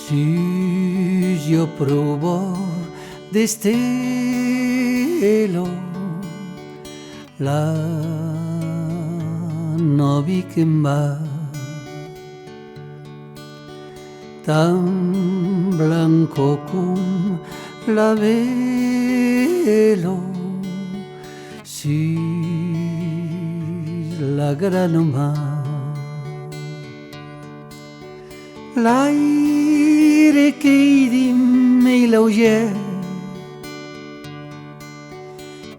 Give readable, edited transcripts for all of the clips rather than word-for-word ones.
Si yo provo destello la novi que em va tan blanco com la velo, si la gran mar. L'aire che di me l'auger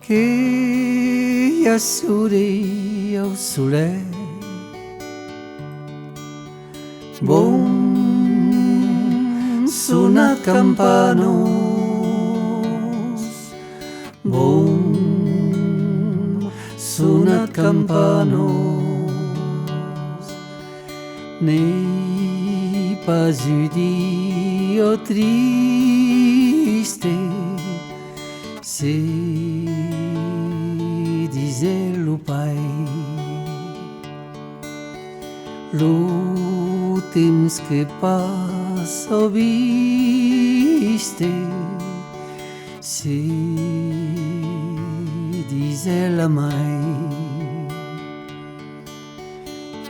che assuri al sole bon suonat campanos, bon suonat campanos, nei pas udio triste se dice lo pai. Lo temps que passa viste se dice la mai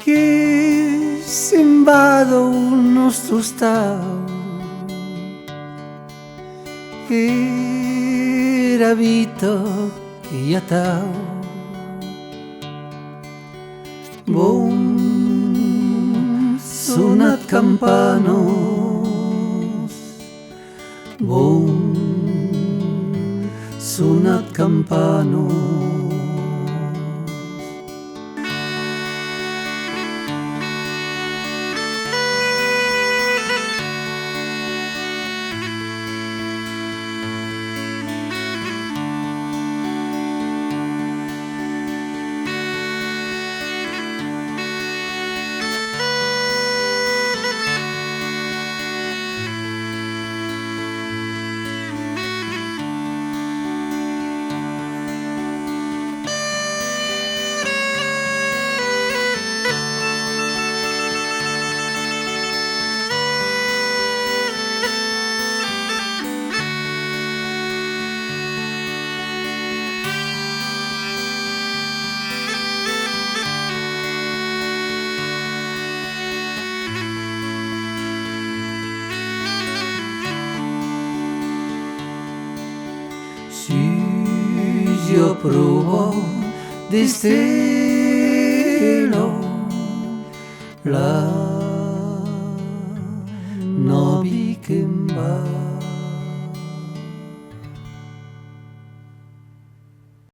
che se'n vada il nostro stato che era vita che ja tau bon suonat campanos, bon suonat campanos. Si yo provo destello la